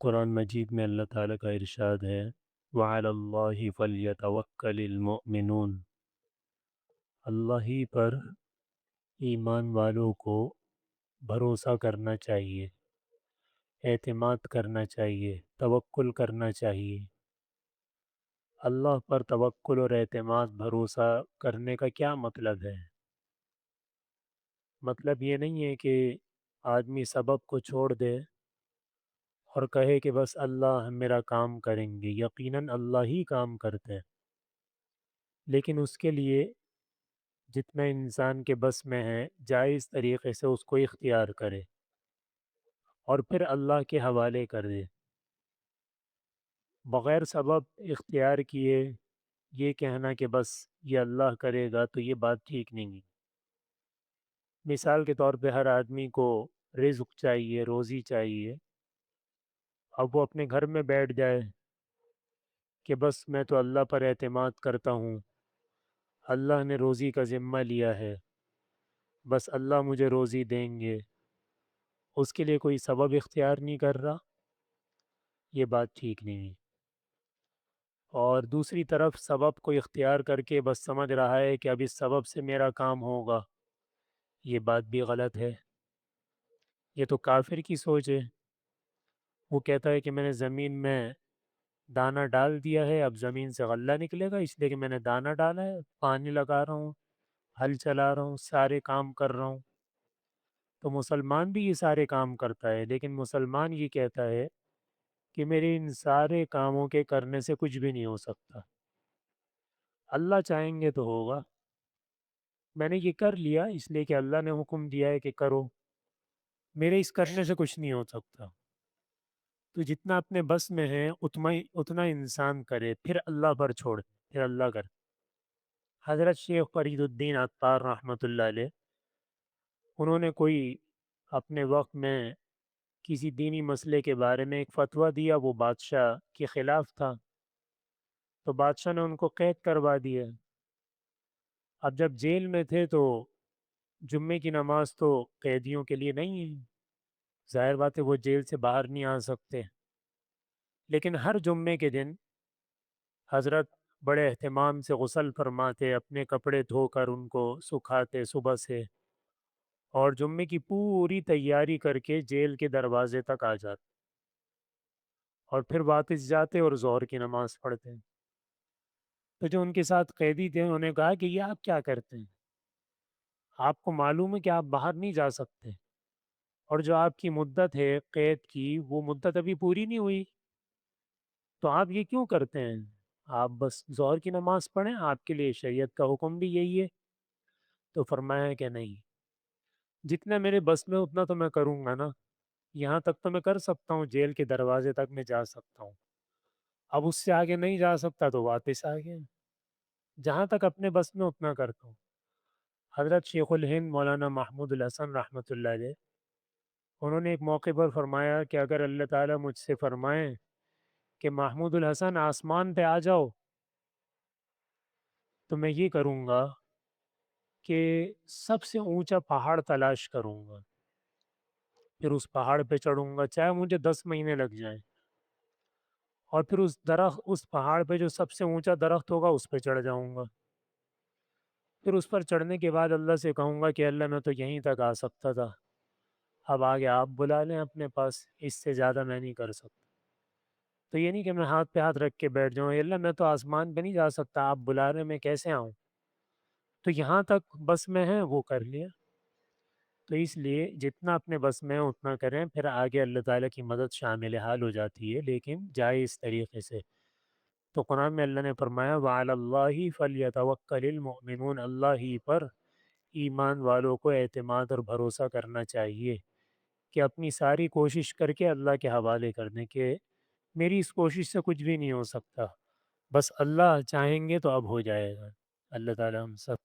قرآن مجید میں اللہ تعالیٰ کا ارشاد ہے وَعَلَى اللَّهِ فَلْيَتَوَكَّلِ الْمُؤْمِنُونَ، اللہ ہی پر ایمان والوں کو بھروسہ کرنا چاہیے، اعتماد کرنا چاہیے، توکل کرنا چاہیے۔ اللہ پر توکل اور اعتماد بھروسہ کرنے کا کیا مطلب ہے؟ مطلب یہ نہیں ہے کہ آدمی سبب کو چھوڑ دے اور کہے کہ بس اللہ میرا کام کریں گے۔ یقیناً اللہ ہی کام کرتے ہیں، لیکن اس کے لیے جتنا انسان کے بس میں ہے جائز طریقے سے اس کو اختیار کرے اور پھر اللہ کے حوالے کر دے۔ بغیر سبب اختیار کیے یہ کہنا کہ بس یہ اللہ کرے گا تو یہ بات ٹھیک نہیں ہے۔ مثال کے طور پہ ہر آدمی کو رزق چاہیے، روزی چاہیے، اب وہ اپنے گھر میں بیٹھ جائے کہ بس میں تو اللہ پر اعتماد کرتا ہوں، اللہ نے روزی کا ذمہ لیا ہے، بس اللہ مجھے روزی دیں گے، اس کے لیے کوئی سبب اختیار نہیں کر رہا، یہ بات ٹھیک نہیں ہے۔ اور دوسری طرف سبب کو اختیار کر کے بس سمجھ رہا ہے کہ اب اس سبب سے میرا کام ہوگا، یہ بات بھی غلط ہے۔ یہ تو کافر کی سوچ ہے۔ وہ کہتا ہے کہ میں نے زمین میں دانہ ڈال دیا ہے، اب زمین سے غلہ نکلے گا، اس لیے کہ میں نے دانہ ڈالا ہے، پانی لگا رہا ہوں، ہل چلا رہا ہوں، سارے کام کر رہا ہوں۔ تو مسلمان بھی یہ سارے کام کرتا ہے، لیکن مسلمان یہ کہتا ہے کہ میرے ان سارے کاموں کے کرنے سے کچھ بھی نہیں ہو سکتا، اللہ چاہیں گے تو ہوگا، میں نے یہ کر لیا اس لیے کہ اللہ نے حکم دیا ہے کہ کرو، میرے اس کرنے سے کچھ نہیں ہو سکتا۔ تو جتنا اپنے بس میں ہے اتنا انسان کرے، پھر اللہ پر چھوڑ، پھر اللہ کر۔ حضرت شیخ فرید الدین عطار رحمۃ اللہ علیہ، انہوں نے کوئی اپنے وقت میں کسی دینی مسئلے کے بارے میں ایک فتویٰ دیا، وہ بادشاہ کے خلاف تھا، تو بادشاہ نے ان کو قید کروا دیا۔ اب جب جیل میں تھے تو جمعے کی نماز تو قیدیوں کے لیے نہیں ہے، ظاہر بات ہے وہ جیل سے باہر نہیں آ سکتے، لیکن ہر جمعے کے دن حضرت بڑے اہتمام سے غسل فرماتے، اپنے کپڑے دھو کر ان کو سکھاتے صبح سے، اور جمعے کی پوری تیاری کر کے جیل کے دروازے تک آ جاتے اور پھر واپس جاتے اور ظہر کی نماز پڑھتے۔ تو جو ان کے ساتھ قیدی تھے انہوں نے کہا کہ یہ آپ کیا کرتے ہیں؟ آپ کو معلوم ہے کہ آپ باہر نہیں جا سکتے، اور جو آپ کی مدت ہے قید کی وہ مدت ابھی پوری نہیں ہوئی، تو آپ یہ کیوں کرتے ہیں؟ آپ بس ظہر کی نماز پڑھیں، آپ کے لیے شریعت کا حکم بھی یہی ہے۔ تو فرمایا کہ نہیں، جتنا میرے بس میں اتنا تو میں کروں گا نا، یہاں تک تو میں کر سکتا ہوں، جیل کے دروازے تک میں جا سکتا ہوں، اب اس سے آگے نہیں جا سکتا تو واپس آ گیا، جہاں تک اپنے بس میں اتنا کرتا ہوں۔ حضرت شیخ الہند مولانا محمود الحسن رحمۃ اللہ علیہ، انہوں نے ایک موقع پر فرمایا کہ اگر اللہ تعالیٰ مجھ سے فرمائیں کہ محمود الحسن آسمان پہ آ جاؤ، تو میں یہ کروں گا کہ سب سے اونچا پہاڑ تلاش کروں گا، پھر اس پہاڑ پہ چڑھوں گا چاہے مجھے 10 مہینے لگ جائیں، اور پھر اس پہاڑ پہ جو سب سے اونچا درخت ہوگا اس پہ چڑھ جاؤں گا، پھر اس پر چڑھنے کے بعد اللہ سے کہوں گا کہ اللہ میں تو یہیں تک آ سکتا تھا، اب آگے آپ بلا لیں اپنے پاس، اس سے زیادہ میں نہیں کر سکتا۔ تو یہ نہیں کہ میں ہاتھ پہ ہاتھ رکھ کے بیٹھ جاؤں، "اے اللہ میں تو آسمان پہ نہیں جا سکتا، آپ بلا رہے میں کیسے آؤں"، تو یہاں تک بس میں ہے وہ کر لیا۔ تو اس لیے جتنا اپنے بس میں ہے اتنا کریں، پھر آگے اللہ تعالیٰ کی مدد شامل حال ہو جاتی ہے، لیکن جائز طریقے سے۔ تو قرآن میں اللہ نے فرمایا وَعَلَى اللَّهِ فَلْيَتَوَكَّلِ الْمُؤْمِنُونَ، اللہ ہی پر ایمان والوں کو اعتماد اور بھروسہ کرنا چاہیے، کہ اپنی ساری کوشش کر کے اللہ کے حوالے کر دیں کہ میری اس کوشش سے کچھ بھی نہیں ہو سکتا، بس اللہ چاہیں گے تو اب ہو جائے گا۔ اللہ تعالیٰ ہم سب